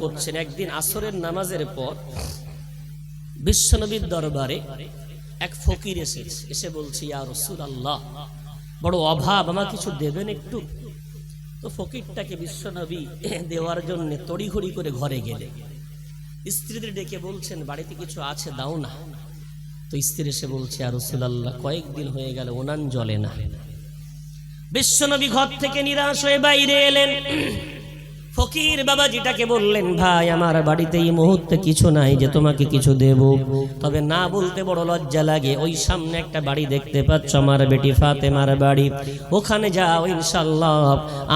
করছেন। একদিন আসরের নামাজের পর বিশ্বনবীর দরবারে এক ফকির এসে বলছে, ইয়া রাসূলুল্লাহ, বড় অভাব, আমার কিছু দেবেন একটু। তো ফকিরটাকে বিশ্বনবী দেওয়ার জন্য তড়িঘড়ি করে ঘরে গেলে স্ত্রীদের ডেকে বলছেন, বাড়িতে কিছু আছে, দাও না। তো স্ত্রী এসে বলছে, ইয়া রাসূলুল্লাহ, কয়েকদিন হয়ে গেল উনান জ্বলে না। বিশ্বনবী ঘর থেকে নিরাশ হয়ে বাইরে এলেন। ফকির বাবাজিটাকে বললেন, ভাই, আমার বাড়িতে এই মুহূর্তে কিছু নাই যে তোমাকে কিছু দেব, তবে না বলতে বড় লজ্জা লাগে। ওই সামনে একটা বাড়ি দেখতে পাচ্ছ, আমার বেটি ফাতেমার বাড়ি, ওখানে যাও, ইনশাআল্লাহ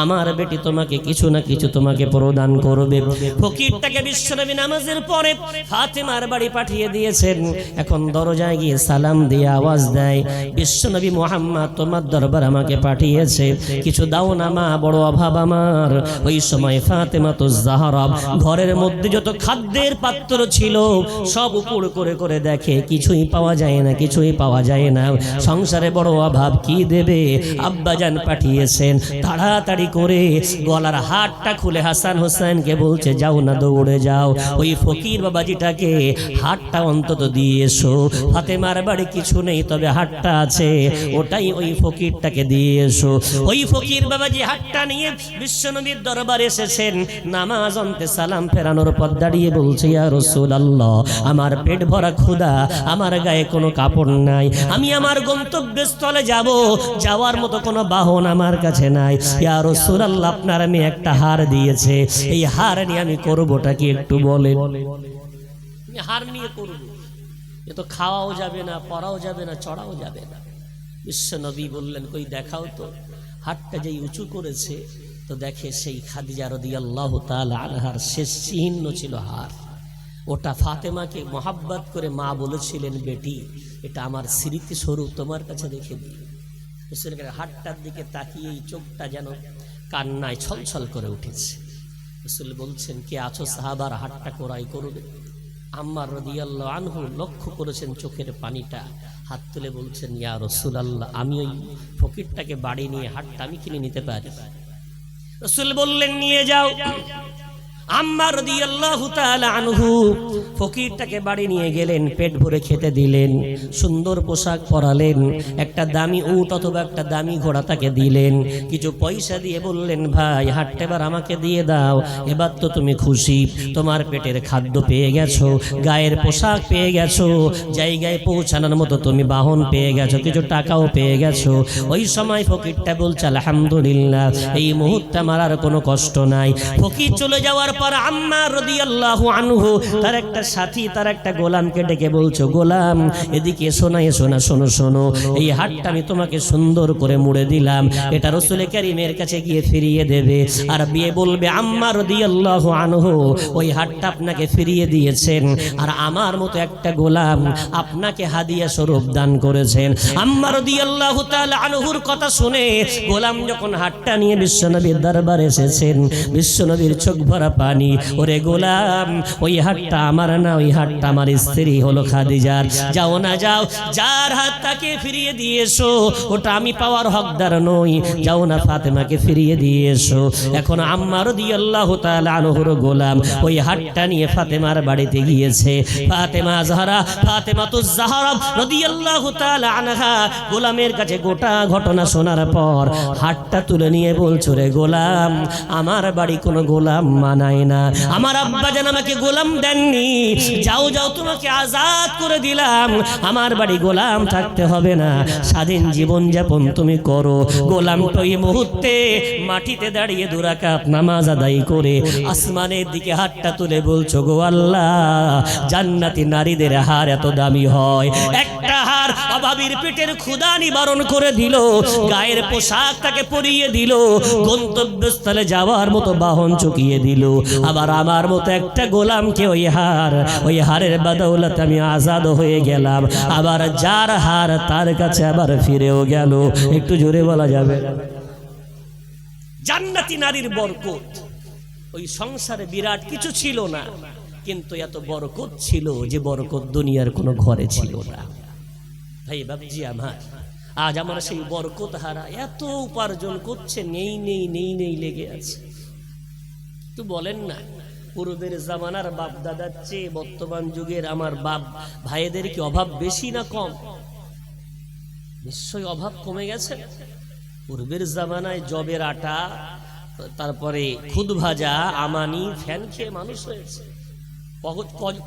আমার বেটি তোমাকে কিছু না কিছু তোমাকে প্রদান করবে। ফকিরটাকে বিশ্বনবী নামাজের পরে ফাতেমার বাড়ি পাঠিয়ে দিয়েছেন। এখন দরজায় গিয়ে সালাম দিয়ে আওয়াজ দেয়, বিশ্বনবী মুহাম্মদ তোমার দরবার আমাকে পাঠিয়েছে, কিছু দাও না মা, বড় অভাব আমার। ওই সময় ফাতেমাতুজ জাহরা ঘরের মধ্যে যত খাদ্যের পাত্র ছিল সব উপর করে করে দেখে, কিছুই পাওয়া যায় না, কিছুই পাওয়া যায় না। সংসারে বড় অভাব, কি দেবে? আব্বাজান পাঠিয়েছেন। তাড়াতাড়ি করে গলার হাটটা খুলে হাসান হোসেনকে বলছে, যাও না, দৌড়ে যাও, ওই ফকির বাবাজিটাকে হাটটা অন্তত দিয়ে এসো। ফাতেমার বাড়ি কিছু নেই, তবে হাটটা আছে, ওটাই ওই ফকিরটাকে দিয়ে এসো। ওই ফকির বাবাজি হাটটা নিয়ে বিশ্বনবীর দরবারে এসেছেন। নামাজ অন্তে সালাম ফেরানোর পর দাঁড়িয়ে বলছে, ইয়া রাসূলুল্লাহ, আমার পেট ভরা ক্ষুধা, আমার গায়ে কোনো কাপড় নাই, আমি আমার গন্তব্যস্থলে যাব, যাওয়ার মতো কোনো বাহন আমার কাছে নাই। ইয়া রাসূলুল্লাহ, আপনার আমি একটা হার দিয়েছে, এই হার নিয়ে আমি করবোটা কি একটু বলেন? আমি হার নিয়ে করব, এ তো খাওয়াও যাবে না, পরাও যাবে না, চড়াও যাবে না। বিশ্বনবী বললেন, কই দেখাও তো। হাতটা যেই উঁচু করেছে তো দেখে সেই খাদিজা রাদিয়াল্লাহু তাআলা আনহার শেষ চিহ্ন ছিল হার। ওটা ফাতেমাকে মহাব্বত করে মা বলেছিলেন, বেটি, এটা আমার স্মৃতি স্বরূপ তোমার কাছে রেখে দিই। হাতটার দিকে তাকিয়ে এই চোখটা যেন কান্নায় ছলছল করে উঠেছে। রাসূল বলছেন, কে আছো সাহাবার হাতটা কোরাই করবে? আম্মার রাদিয়াল্লাহু আনহু লক্ষ্য করেছেন চোখের পানিটা, হাত তুলে বলছেন, ইয়া রাসূলুল্লাহ, আমি ওই ফকিরটাকে বাড়ি নিয়ে হাতটা আমি কিনে নিতে পারি। রাসূল বললেন, নিয়ে যাও। আম্মার রাদিয়াল্লাহু তাআলা আনহু ফকিরটাকে বাড়ি নিয়ে গেলেন, পেট ভরে খেতে দিলেন, সুন্দর পোশাক পরালেন, একটা দামি উট অথবা একটা দামি ঘোড়া তাকে দিলেন, কিছু পয়সা দিয়ে বললেন, ভাই, হাটটা এবার আমাকে দিয়ে দাও, এবার তো তুমি খুশি, তোমার পেটের খাদ্য পেয়ে গেছো, গায়ের পোশাক পেয়ে গেছো, জায়গায় পৌঁছানোর মতো তুমি বাহন পেয়ে গেছো, কিছু টাকাও পেয়ে গেছো। ওই সময় ফকিরটা বলছে, আলহামদুলিল্লাহ, এই মুহূর্তে আমার আর কোনো কষ্ট নাই। ফকির চলে যাওয়ার পর আম্মার রাদিয়াল্লাহু আনহু তার একটা সাথী, তার একটা গোলামকে ডেকে বলছো, গোলাম, এদিকে শোনা, শোনা, শোনো শোনো, এই হাতটা আমি তোমাকে সুন্দর করে মুড়ে দিলাম, এটা রাসূল কারীমের কাছে গিয়ে ফিরিয়ে দেবে। আর বিয়ে বলবে, আম্মার রাদিয়াল্লাহু আনহু ওই হাতটা আপনাকে ফিরিয়ে দিয়েছেন, আর আমার মতো একটা গোলাম আপনাকে হাদিয়া স্বরূপ দান করেছেন। আম্মার রাদিয়াল্লাহু তাআলা আনহুর কথা শুনে গোলাম যখন হাতটা নিয়ে বিশ্বনবীর দরবারে এসেছেন, বিশ্বনবীর চোখ ভরা পানি। ওরে গোলাম, ওই হাতটা আমার না, ওই হাতটা আমার স্ত্রী হলো খাদিজার, যাও না, যাও, যার হাত তাকে ফিরিয়ে দিয়ে এসো, ওটা আমি পাওয়ার হকদার নই, যাও না, ফাতেমাকে ফিরিয়ে দিয়ে এসো। এখন আম্মার রাদিয়াল্লাহু তাআলা আনহুর গোলাম ওই হাতটা নিয়ে ফাতেমার বাড়িতে গিয়েছে। ফাতেমা জাহরা, ফাতেমাতুজ জাহরা রাদিয়াল্লাহু তাআলা আনহা গোলামের কাছে গোটা ঘটনা শোনার পর হাতটা তুলে নিয়ে বলছো, রে গোলাম, আমার বাড়ি কোনো গোলাম মানায় না, আমার আব্বাজান আমাকে গোলাম দেননি, যাও যাও, তোমাকে আজাদ করে দিলাম, আমার বাড়ি গোলাম থাকতে হবে না, স্বাধীন জীবন যাপন তুমি করো। গোলাম তো এই মুহূর্তে মাটিতে দাঁড়িয়ে 2 রাকাত নামাজ আদায় করে আসমানের দিকে হাতটা তুলে বলছো, গো আল্লাহ, জান্নাতি নারীদের হার এত দামি হয়, একটা হার অভাবীর পেটের ক্ষুধা নিবারণ করে দিল, গায়ের পোশাক তাকে পরিয়ে দিল, গন্তব্যস্থলে যাওয়ার মতো বাহন চুকিয়ে দিল, আবার আমার মতো একটা গোলামকে ওই হারের বদৌলতে আমি আজাদ হয়ে গেলাম, আবার যার হার তার কাছে আবার ফিরেও গেল। একটু জোরে বলা যাবে? জান্নাতি নারীর বরকত। ওই সংসারে বিরাট কিছু ছিল না, কিন্তু এত বরকত ছিল যে বরকত দুনিয়ার কোনো ঘরে ছিল না। ভাই বাবজি আমার, আজ আমরা সেই বরকত হারা, এত উপার্জন করছে, নেই নেই নেই নেই লেগে আছে। তো বলেন না, পূর্বের জামানার বাপ দাদার চেয়ে বর্তমান যুগের আমার বাপ ভাইদের কি অভাব বেশি না কম? নিশ্চয়ই অভাব কমে গেছে। পূর্বের জামানায় জবের আটা, তারপরে খুদ ভাজা, আমানি, ফ্যান খেয়ে মানুষ হয়েছে।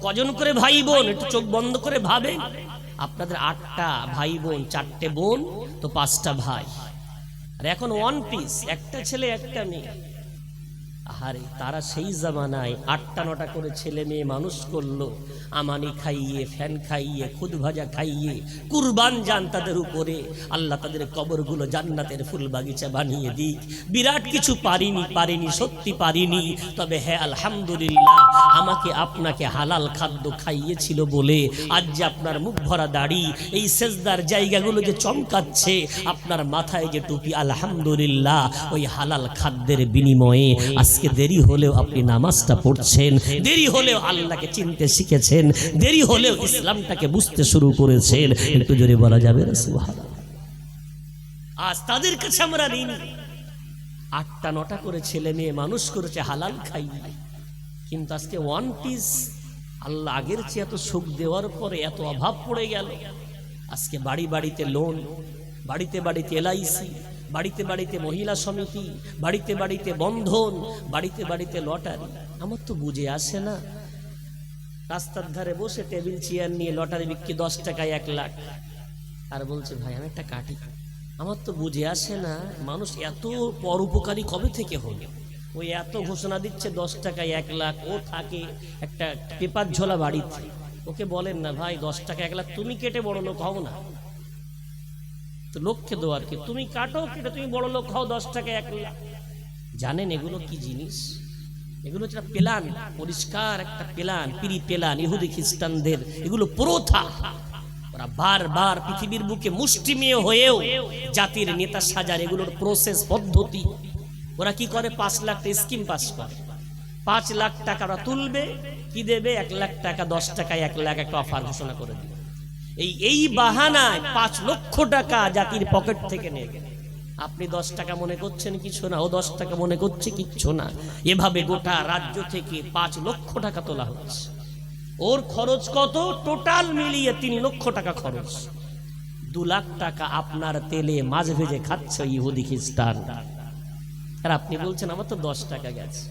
কজন করে ভাই বোন একটু চোখ বন্ধ করে ভাবেন। আপনাদের 8টা ভাই বোন, 4টে বোন, তো 5টা ভাই। আর এখন 1 পিস, একটা ছেলে একটা মেয়ে। আহারে, তারা সেই জামানায় 8টা 9টা করে ছেলে মেয়ে মানুষ করলো, আমানি খাইয়ে, ফ্যান খাইয়ে, খুদ ভাজা খাইয়ে, কুরবান যান তাদের উপরে। আল্লাহ তাদের কবরগুলো জান্নাতের ফুল বাগিচা বানিয়ে দিক। বিরাট কিছু পারিনি, সত্যি পারিনি। তবে হ্যাঁ, আলহামদুলিল্লাহ, আমাকে আপনাকে হালাল খাদ্য খাইয়েছিল বলে আজ যে আপনার মুখ ভরা দাড়ি, এই সেজদার জায়গাগুলো যে চমকাচ্ছে, আপনার মাথায় যে টুপি, আলহামদুলিল্লাহ, ওই হালাল খাদ্যের বিনিময়ে আজকে দেরি হলেও আপনি নামাজটা পড়ছেন, দেরি হলেও আল্লাহকে চিনতে শিখেছেন, দেরি হলেও ইসলামটাকে বুঝতে শুরু করেছেন। একটু জোরে বলা যাবে না সুবহানাল্লাহ? আজ তাদের কাছে আমরা ঋণী। 8টা 9টা করে ছেলে মেয়ে মানুষ করেছে হালাল খাইয়ে, কিন্তু আজকে 1 পিস। আল্লাহ আগের চেয়ে এত সুখ দেওয়ার পরে এত অভাব পড়ে গেল। আজকে বাড়ি বাড়িতে লোন, বাড়িতে বাড়িতে LIC, বাড়িতে বাড়িতে মহিলা সমিতি, বাড়িতে বাড়িতে বন্ধন, বাড়িতে বাড়িতে লটারি। আমার তো বুঝে আসে না, রাস্তার ধারে বসে টেবিল চেয়ার নিয়ে লটারি বিক্রি, 10 টাকায় 1 লাখ, আর বলছে ভাই আমি একটা কাটি। আমার তো বুঝে আসে না, মানুষ এত পরোপকারী কবে থেকে হলো? ওই এত ঘোষণা দিচ্ছে 10 টাকায় 1 লাখ, ও থাকে একটা পেপার ঝোলা বাড়িতে। ওকে বলেন না ভাই 10 টাকা 1 লাখ তুমি কেটে বড় লোক হও না, তো লোককে দেওয়ার কি, তুমি কাটো, কেটে তুমি বড় লোক হও, 10 টাকা 1 লাখ। জানেন এগুলো কি জিনিস? এগুলো একটা প্ল্যান, পরিষ্কার একটা প্ল্যান, পিরি প্ল্যান, ইহুদি খ্রিস্টানদের এগুলো প্রথা। ওরা বারবার পৃথিবীর বুকে মুষ্টিমেয় হয়েও জাতির নেতা সাজার, এগুলোর প্রসেস পদ্ধতি। ওরা কি করে, 5 লাখ স্কিম পাস করে, 5 লাখ টাকা ওরা তুলবে, কি দেবে, 1 লাখ টাকা, 10 টাকায় 1 লাখ একটা অফার ঘোষণা করে দিবে। এই বাহানায় 5 লক্ষ টাকা জাতির পকেট থেকে নিয়ে গেল। আপনি 10 টাকা মনে করছেন কিছু না, ও 10 টাকা মনে করছে কিচ্ছু না। এভাবে গোটা রাজ্য থেকে 5 লক্ষ টাকা তোলা হচ্ছে। ওর খরচ কত? টোটাল মিলিয়ে 3 লক্ষ টাকা খরচ। 2 লাখ টাকা আপনার তেলে মাছ ভেজে খাচ্ছে ইহুদি খ্রিস্টান। আর আপনি বলছেন আমার তো 10 টাকা গেছে।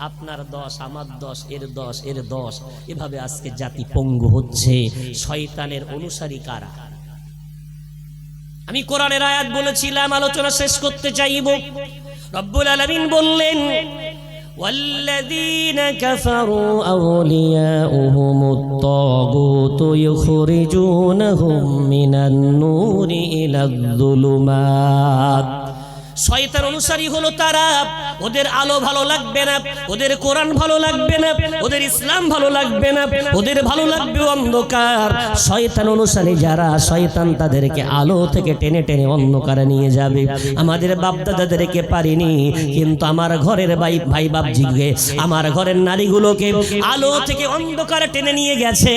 আপনার 10, আমার 10, এর 10, এর 10, এভাবে আজকে জাতি পঙ্গু হচ্ছে। শয়তানের অনুসারী কারা? আমি কোরআনের আয়াত বলেছিলাম, আলোচনা শেষ করতে চাইব। রব্বুল আলামিন বললেন, ওয়াল্লাযীনা কাফারু আউলিয়াউহুমুত তাগুতু ইউখরিজুনাহুম মিনান নূরি ইলায যুলুমাত। শয়তান অনুসারী হলো তারা, ওদের আলো ভালো লাগবে না, ওদের কোরআন ভালো লাগবে না, ওদের ইসলাম ভালো লাগবে না, ওদের ভালো লাগবে অন্ধকার। শয়তান অনুসারী যারা, শয়তান তাদেরকে আলো থেকে টেনে টেনে অন্ধকারে নিয়ে যাবে। আমাদের বাপ দাদাদেরকে পারিনি, কিন্তু আমার ঘরের ভাই বাপজিকে, আমার ঘরের নারীগুলোকে আলো থেকে অন্ধকারে টেনে নিয়ে গেছে।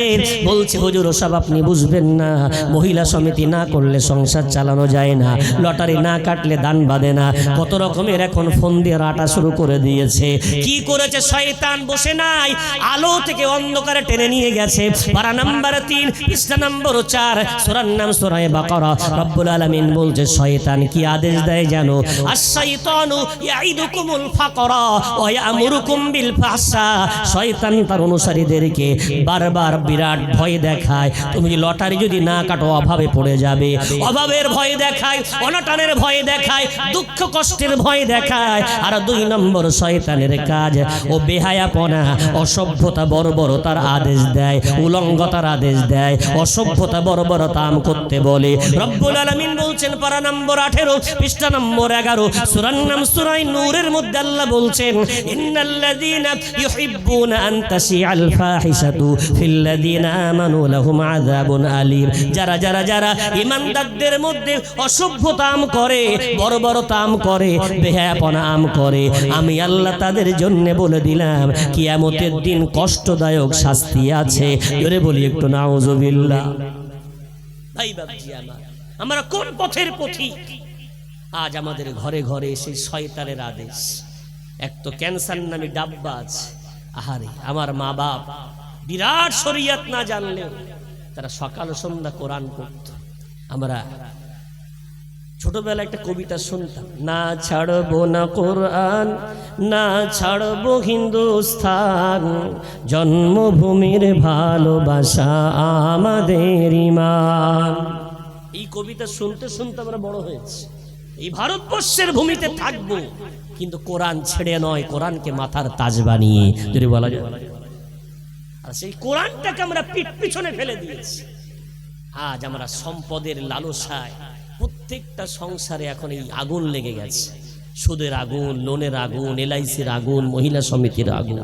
বলছে হুজুর ওসব আপনি বুঝবেন না, মহিলা সমিতি না করলে সংসার চালানো যায় না, লটারি না কাটলে দান বাঁধে না, কত রকমের এখন ফোন দিয়ে রাটা শুরু করে দিয়েছে। কি করেছে শয়তান? বসে নাই, আলো থেকে অন্ধকারে টেনে নিয়ে গেছে। পারা নাম্বার 3, পৃষ্ঠা নম্বর 4, সূরার নাম সূরা বাকারা। রব্বুল আলামিন বলছে শয়তান কি আদেশ দেয় জানো? আশ-শাইতানু ইয়াইদুকুমুল ফাকরা ওয়া ইয়ামুরুকুম বিল ফাহশা। শয়তান তার অনুসারীদেরকে বারবার বিরাট ভয় দেখায়, তুমি লটারি যদি না কাটো অভাবে পড়ে যাবে। অভাবের ভয় দেখায়, অনটনের ভয় দেখায়, দুঃখ কষ্টের ভয় দেখায়। আর 2 নম্বর শয়তানের কাজ, ও বেহায়াপনা, অসভ্যতা, বর্বরতার আদেশ দেয়, উলঙ্গতার আদেশ দেয়, অসভ্যতা বর্বরতা করতে বলে। রব্বুল আলামিন বলছেন পারা নম্বর 18, পৃষ্ঠা নম্বর 11, সূরার নাম সূরা নূরের মধ্যে আল্লাহ বলছেন, ইন্নাল্লাযীনা ইউহিব্বুনা আন তাশিআল ফাহিশাতু ফিল্লাযীনা আমানু লাহুম আযাবুন আলীম। যারা যারা যারা ঈমানদারদের মধ্যে অসভ্যতা করে, বর্বরতা করে, বেহায়াপনা করে, আমি আল্লাহ তাদের জন্য বলে দিলাম কিয়ামতের দিন কষ্টদায়ক শাস্তি আছে। জোরে বলি একটু নাউজুবিল্লাহ। ভাই বাপজি আমার, আমরা কোন পথের পথিক? আজ আমাদের ঘরে ঘরে সেই শয়তানের আদেশ। এক তো ক্যান্সার নামে ডাব্বা আছে, আহারে আমার মা বাপ বিরাট শরিয়ত না জানলেও তারা সকাল সন্ধ্যা কোরআন পড়ত। আমরা ছোটবেলায় একটা কবিতা শুনতাম, না ছাড়বো না কোরআন, না ছাড়বো হিন্দুস্থান, জন্মভূমির ভালোবাসা আমাদের ঈমান। এই কবিতা শুনতে শুনতে আমরা বড় হয়েছি। এই ভারতবর্ষের ভূমিতে থাকবো, কিন্তু কোরআন ছেড়ে নয়, কোরআনকে মাথার তাজ বানিয়ে, যদি বলা যায়। আর সেই কোরআনটাকে আমরা পিঠ পিছনে ফেলে দিয়েছি। আজ আমরা সম্পদের লালসায় প্রত্যেকটা সংসারে এখন এই আগুন লেগে গেছে। সুদের আগুন, লোনের আগুন, এলআইসির আগুন, মহিলা সমিতির আগুন।